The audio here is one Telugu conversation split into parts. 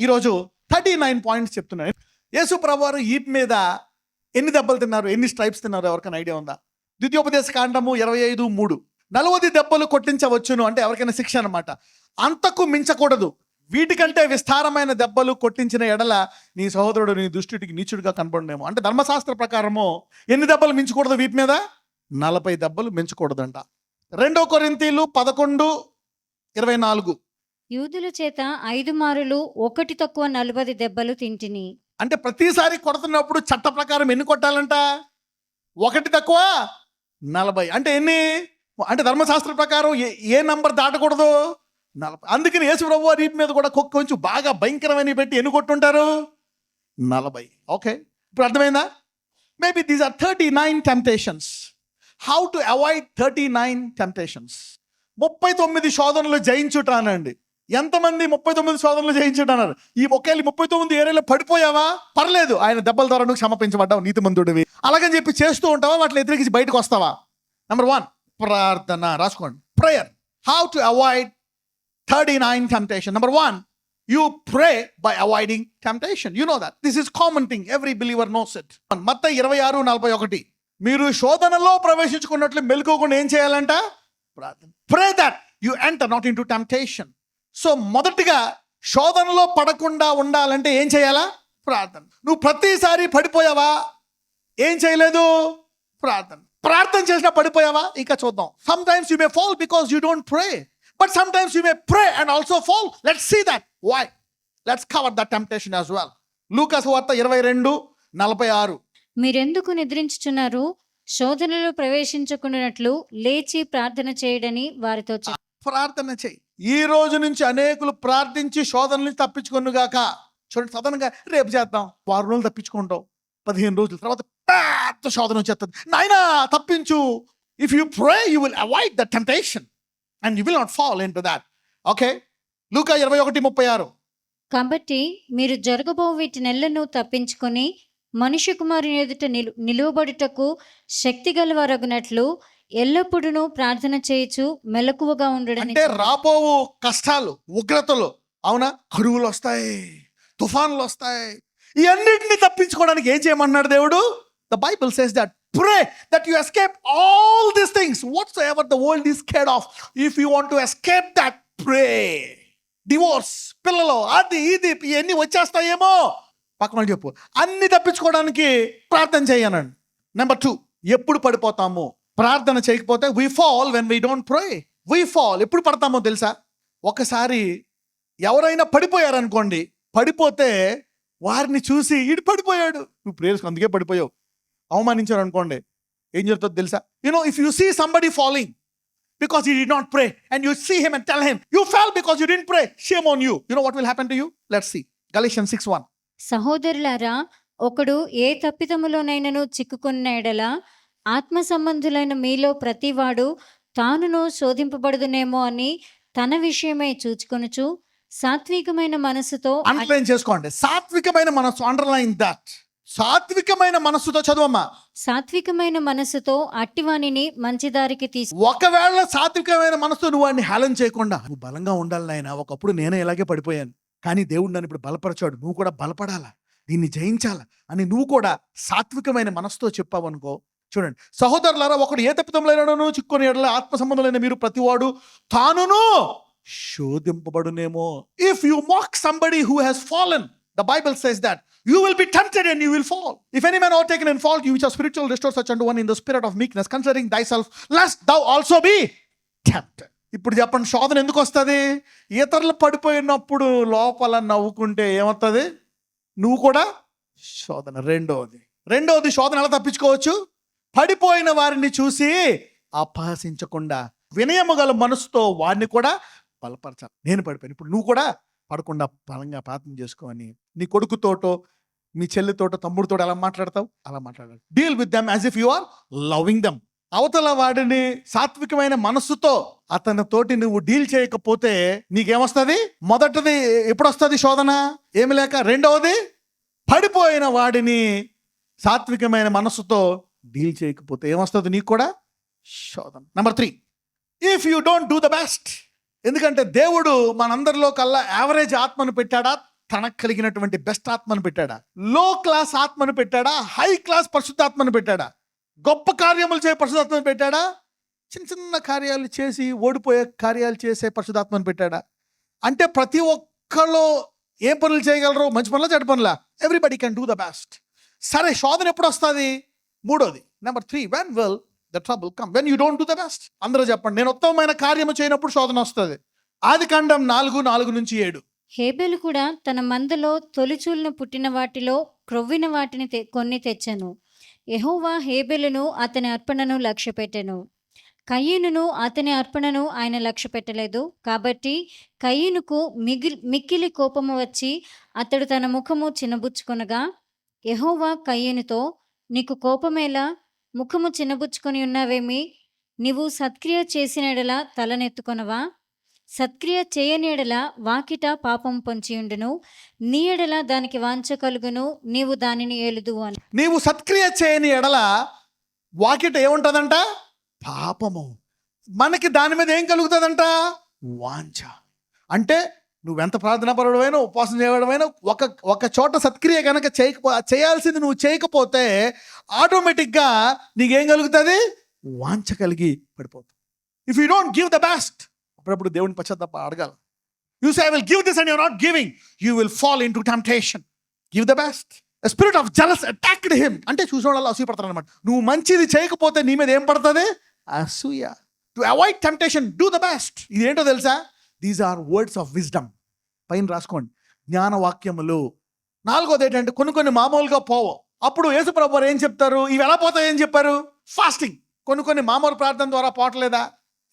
ఈరోజు 39 పాయింట్స్ చెప్తున్నాను. యేసు ప్రభువారు ఈప్ మీద ఎన్ని దెబ్బలు తిన్నారు, ఎన్ని స్ట్రైప్స్ తిన్నారు, ఎవరికైనా ఐడియా ఉందా? ద్వితీయోపదేశ కాండము 25:3. 40 దెబ్బలు కొట్టించవచ్చును, అంటే ఎవరికైనా శిక్ష అనమాట. అంతకు మించకూడదు, వీటికంటే విస్తారమైన దెబ్బలు కొట్టించిన ఎడల నీ సహోదరుడు నీ దృష్టికి నీచుడిగా కనబడనేమో. అంటే ధర్మశాస్త్ర ప్రకారము ఎన్ని దెబ్బలు మించకూడదు వీటి మీద? 40 దెబ్బలు మించకూడదంట. 2 కొరింథీలు 11:24. యూదుల చేత 5 మారులు 1 తక్కువ 40 దెబ్బలు తింటిని. అంటే ప్రతిసారి కొడుతున్నప్పుడు చట్ట ప్రకారం ఎన్ని కొట్టాలంట? 1 తక్కువ 40. అంటే ఎన్ని? అంటే ధర్మశాస్త్ర ప్రకారం ఏ నంబర్ దాటకూడదు? 40. అందుకని యేసు ప్రభువు వీటి మీద కూడా కొంచెం బాగా భయంకరమైన పెట్టి ఎన్ని కొట్టుంటారు? 40. ఓకే, ఇప్పుడు అర్థమైందా? Maybe these are 39 temptations. How to avoid 39 temptations. 39 శోధనలు జయించుట అనండి. ఎంతమంది 39 శోధనలు జయించుటన్నారు? ఈ ఒకేళ్ళు 39 ఏరియాలో పడిపోయావా? పర్లేదు, ఆయన దెబ్బల ద్వారా నువ్వు క్షమపించబడ్డావు, నీతిమంతుడివి. అలాగని చెప్పి చేస్తూ ఉంటావా? వాటిని వ్యతిరేకించి బయటకు వస్తావా? నెంబర్ 1, ప్రార్థన. రాసుకోండి, prayer. How to avoid 39 temptation. Number 1, you pray by avoiding temptation. You know that. This is common thing. Every believer knows it. మత్తయి 26:41. మీరు శోధనలో ప్రవేశించుకున్నట్లు మెలుకోకుండా ఏం చేయాలంట? ప్రార్థన. Pray that you enter not into temptation. So మొదటిగా శోధనలో పడకుండా ఉండాలంటే ఏం చేయాలా? ప్రార్థన. నువ్వు ప్రతిసారి పడిపోయావా? ఏం చేయలేదు? ప్రార్థన. ప్రార్థన చేసినా పడిపోయావా? ఇక చూద్దాం. Sometimes you may fall because you don't pray. But sometimes you may pray and also fall. Let's see that. Why? Let's cover that temptation as well. లూకా సువార్త 22:46. మీరెందుకు నిద్రించుచున్నారు? శోధనలో ప్రవేశించకుండానట్లు లేచి ప్రార్థన చేయడని వారితో ప్రార్థన చేయి. ఈ రోజు నుంచి అనేకులు ప్రార్థించి శోధన నుంచి తప్పించుకొనుగాక. చూడండి, సదనంగా రేపు చేద్దాం, 6 రోజులు తప్పించుకుంటాం, 15 రోజుల తర్వాత పెద్ద శోధన వచ్చేస్తుంది. నాయనా తప్పించు. If you pray, you will avoid the temptation. And you will not fall into that. Okay? లూకా 21:36. కాబట్టి మీరు జరగబో వీటినెల్లను తప్పించుకొని మనుష్య కుమారుని ఎదుట నిలువబడుటకు శక్తి గలవారగునట్లు ఎల్లప్పుడూ ప్రార్థన చేయుచు మెలకువగా ఉండడం. అంటే రాబోవు కష్టాలు, ఉగ్రతలు, అవునా, కరువులు వస్తాయి, తుఫాన్లు వస్తాయి, ఈ అన్నిటిని తప్పించుకోవడానికి ఏం చేయమన్నాడు దేవుడు? The Bible says that pray that you escape all these things whatsoever the world is scared of. If you want to escape that, pray. Divorce, పిల్లలు, అది ఇది ఇవన్నీ వచ్చేస్తాయేమో, పక్కన చెప్పు. అన్ని తప్పించుకోవడానికి ప్రార్థన చేయనండి. నెంబర్ 2, ఎప్పుడు పడిపోతాము ప్రార్థన చేయకపోతే? we fall when we don't pray. we fall. ఎప్పుడు పడతామో తెలుసా? ఒకసారి ఎవరైనా పడిపోయారనుకోండి, పడిపోతే వారిని చూసి ఈడు పడిపోయాడు, నువ్వు ప్రేయర్స్ అందుకే పడిపోయావు, అవమానించారు అనుకోండి, ఏం జరుగుతుందో తెలుసా? If you see somebody falling because he did not pray and you see him and tell him you fell because you didn't pray, shame on you. You know what will happen to you? Let's see. Galatians 6:1. సహోదరులారా, ఒకడు ఏ తప్పిదములోనైనను చిక్కుకున్న ఎడల ఆత్మ సంబంధులైన మీలో ప్రతివాడు తానును శోధింపబడుదునేమో అని తన విషయమై చూచుకొనుచు సాత్వికమైన మనసుతో. అండర్లైన్ చేసుకోండి, సాత్వికమైన మనసు. Underline that. సాత్వికమైన మనస్సుతో చదవమ్మా. సాత్వికమైన మనసుతో అట్టివానిని మంచి దారికి ఒకవేళ సాత్వికమైన మనసుతో నువ్వు వాడిని హేళన చేయకుండా, నువ్వు బలంగా ఉండాలి నాయన, ఒకప్పుడు నేనే ఇలాగే పడిపోయాను, కానీ దేవుడు నన్ను ఇప్పుడు బలపరచాడు, నువ్వు కూడా బలపడాలా, దీన్ని జయించాలా అని నువ్వు కూడా సాత్వికమైన మనసుతో చెప్పావు అనుకో. చూడండి, సహోదరులారా, ఒకడు ఏ తప్పిదంలో చిక్కుని ఎడల ఆత్మ సంబంధులైన మీరు ప్రతివాడు తానును శోధింపబడునేమో. If you mock somebody who has fallen, the Bible says that you will be tempted and you will fall. If any man overtaken in fault, you which are spiritual, restore such unto one in the spirit of meekness, considering thyself, lest thou also be tempted. ఇప్పుడు చెప్పండి, శోధన ఎందుకు వస్తుంది? ఇతరులు పడిపోయినప్పుడు లోపల నవ్వుకుంటే ఏమవుతుంది? నువ్వు కూడా శోధన. రెండవది శోధన ఎలా తప్పించుకోవచ్చు? పడిపోయిన వారిని చూసి అపహసించకుండా వినయము గల మనసుతో వారిని కూడా బలపరచాలి. నేను పడిపోయాను, ఇప్పుడు నువ్వు కూడా పడకుండా బలంగా ప్రార్థన చేసుకోని నీ కొడుకుతోటో మీ చెల్లితోటో తమ్ముడితోటో ఎలా మాట్లాడతావు అలా మాట్లాడాలి. Deal with them as if you are loving them. అవతల వాడిని సాత్వికమైన మనస్సుతో అతనితోటి నువ్వు డీల్ చేయకపోతే నీకేమొస్తుంది? మొదటిది ఎప్పుడు వస్తుంది శోధన? ఏమి లేక. రెండవది పడిపోయిన వాడిని సాత్వికమైన మనస్సుతో డీల్ చేయకపోతే ఏమొస్తుంది? నీకు కూడా శోధన. Number 3, if you don't do the best. ఎందుకంటే దేవుడు మనందరిలో కల్లా యావరేజ్ ఆత్మను పెట్టాడా? తనకు కలిగినటువంటి బెస్ట్ ఆత్మను పెట్టాడా, లో క్లాస్ ఆత్మను పెట్టాడా, హై క్లాస్ పరిశుద్ధాత్మను పెట్టాడా, గొప్ప కార్యములు చేసే పరిశుద్ధాత్మను పెట్టాడా, చిన్న చిన్న కార్యాలు చేసి ఓడిపోయే కార్యాలు చేసే పరిశుద్ధాత్మను పెట్టాడా? అంటే ప్రతి ఒక్కళ్ళు ఏ పనులు చేయగలరు? మంచి పనుల, చెడ్డ పనుల? Everybody can do the best. సరే, శోధన ఎప్పుడు వస్తుంది? మూడోది, number 3, when will the trouble come? When you don't do the best. అందరూ చెప్పండి, నేను ఉత్తమమైన కార్యము చేయనప్పుడు శోధన వస్తుంది. ఆదికాండం 4:4-7. హేబెలు కూడా తన మందలో తొలిచూలును పుట్టిన వాటిలో క్రొవ్విన వాటిని కొన్ని తెచ్చెను. యెహోవా హేబెలును అతని అర్పణను లక్ష్యపెట్టెను. కయీనును అతని అర్పణను ఆయన లక్ష్య పెట్టలేదు. కాబట్టి కయీనుకు మిక్కిలి కోపము వచ్చి అతడు తన ముఖము చిన్నబుచ్చుకొనగా, యెహోవా కయీనుతో, నీకు కోపమేలా? ముఖము చిన్నబుచ్చుకొని ఉన్నావేమి? నీవు సత్క్రియ చేసిన ఎడల తలనెత్తుకొనవా? సత్క్రియ చేయని ఎడల వాకిట పాపం పొంచియుండును, నీ ఎడల దానికి వాంఛ కలుగును, నీవు దానిని ఏలుదు అని. నీవు సత్క్రియ చేయని ఎడల వాకిట ఏముంటుందంట? పాపము. మనకి దాని మీద ఏం కలుగుతుందంట? వాంఛ. అంటే నువ్వెంత ప్రార్థనాపరుడమైనా, ఉపవాసం చేయడమైనా, ఒక చోట సత్క్రియ కనుక చేయాల్సింది నువ్వు చేయకపోతే ఆటోమేటిక్గా నీకేం కలుగుతుంది? వాంఛ కలిగి పడిపోతుంది. If you don't give the best, అప్పుడప్పుడు దేవుని పశ్చాత్తాప అడగాలి. You say I will give this and you are not giving, you will fall into temptation. Give the best. A spirit of jealous attacked him. అంటే చూసిన వాళ్ళు అసూయ పడతారు అనమాట. నువ్వు మంచిది చేయకపోతే నీ మీద ఏం పడుతుంది? అసూయ. To avoid temptation, do the best. ఇదేంటో తెలుసా? These are words of wisdom. పైన రాసుకోండి, జ్ఞానవాక్యములు. 4వది ఏంటంటే కొన్ని మామూలుగా పోవు. అప్పుడు యేసుప్రభు వారు ఏం చెప్తారు? ఇవి ఎలా పోతాయి ఏం చెప్పారు? ఫాస్టింగ్. కొన్ని మామూలు ప్రార్థన ద్వారా పోవట్లేదా?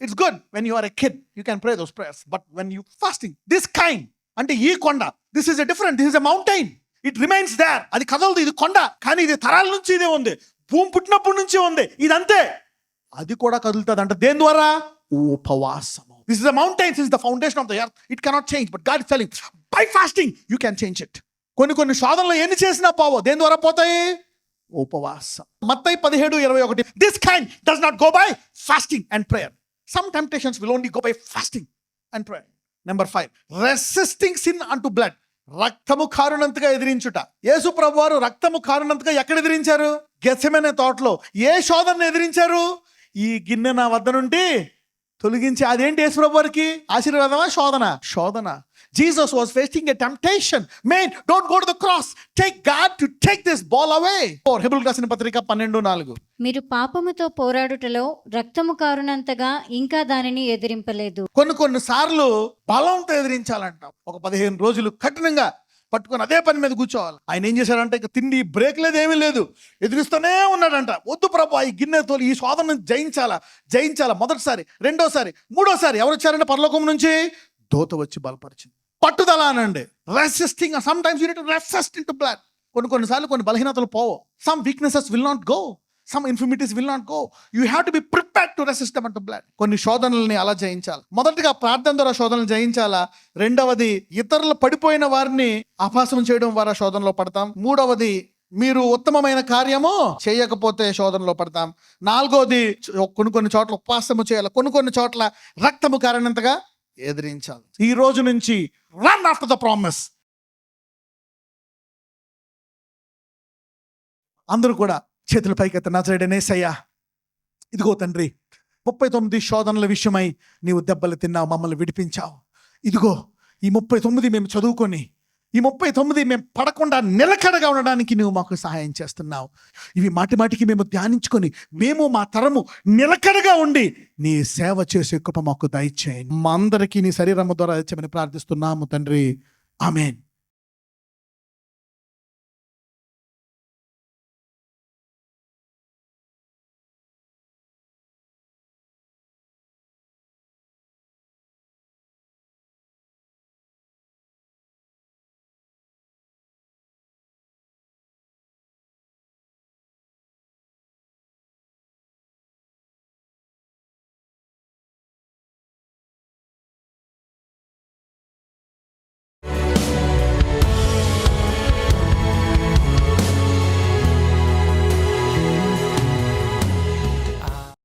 It's good when you are a kid, you can pray those prayers. But when you fasting, this kind, అంటే ఈ కొండ, this is a different, this is a mountain, it remains there. అది కదలదు, ఇది కొండ, కానీ ఇది తరాల నుంచి ఇదే ఉంది, భూమి పుట్టినప్పటి నుంచి ఉంది, ఇదంతే. అది కూడా కదులుతుంది అంట. దేని ద్వారా? ఉపవాసము. This is the mountain, this is the foundation of the earth. It cannot change, but God is telling by fasting you can change it. కొన్ని శోధనలు ఎన్ని చేసినా పోవు. దేని ద్వారా పోతాయి? ఉపవాసం. మత్తయి 17:21. This kind does not go by fasting and prayer. Some temptations will only go by fasting and prayer. Number 5, resisting sin unto blood. రక్తము కారునంతగా ఎదిరించుట. యేసు ప్రభువారు రక్తము కారునంతగా ఎక్కడ ఎదిరించారు? గెత్సెమనే తోటలో. ఏ శోధనను ఎదిరించారు? ఈ గిన్నె నా వద్ద నుండి తొలగించి. అదేంటి యేసు ప్రభువారికి? ఆశీర్వాదమా? శోధన. Jesus was facing a temptation. Man, don't go to the cross. Take God to take this ball away. హెబ్రీయులకు రాసిన పత్రిక 12:4. మీరు పాపముతో పోరాడుటలో రక్తము కారునంతగా ఇంకా దానిని ఎదిరింపలేదు. కొన్ని సార్లు బలంతో ఎదిరించాలంట. ఒక 15 రోజులు కఠినంగా పట్టుకొని అదే పని మీద కూర్చోవాలి. ఆయన ఏం చేశాడంటే ఇక తిండి బ్రేక్ లేదు, ఏమీ లేదు, ఎదిరిస్తూనే ఉన్నాడంట. వద్దు ప్రభు, ఈ గిన్నె తోలి ఈ శోధనను జయించాలా. మొదటిసారి, రెండోసారి, మూడోసారి ఎవరు వచ్చారంటే పరలోకం నుంచి దూత వచ్చి బలపరిచింది. పట్టుదల అనండి. Resisting. Some times you need to resist into blood. కొన్నిసార్లు కొన్ని బలహీనతలు పోవు. Some weaknesses will not go, some infirmities will not go. You have to be prepared to resist them into blood. కొన్ని శోధనల్ని అలా జయించాలి. మొదటిగా ప్రార్థన ద్వారా శోధనలు జయించాలా. రెండవది, ఇతరులు పడిపోయిన వారిని అపహాస్యం చేయడం ద్వారా శోధనలో పడతాం. మూడవది, మీరు ఉత్తమమైన కార్యము చేయకపోతే శోధనలో పడతాం. నాలుగోది, కొన్ని చోట్ల ఉపవాసము చేయాలి, కొన్ని చోట్ల రక్తము కారణంతగా ఎదిరించాలి. ఈ రోజు నుంచి రన్ ఆఫ్టర్ ద ప్రామిస్. అందరూ కూడా చేతుల పైకెత్తి, నజరేయుడైన యేసయ్యా, ఇదిగో తండ్రి, 39 శోధనల విషయమై నీవు దెబ్బలు తిన్నావు, మమ్మల్ని విడిపించావు. ఇదిగో ఈ 39 మేము చదువుకొని, ఈ 39 మేము పడకుండా నిలకడగా ఉండడానికి నువ్వు మాకు సహాయం చేస్తున్నావు. ఇవి మాటికి మేము ధ్యానించుకొని మేము మా తరము నిలకడగా ఉండి నీ సేవ చేసే కృప మాకు దయచేయండి. మా అందరికీ నీ శరీరము ద్వారా దయచేయమని ప్రార్థిస్తున్నాము తండ్రి. ఆమేన్.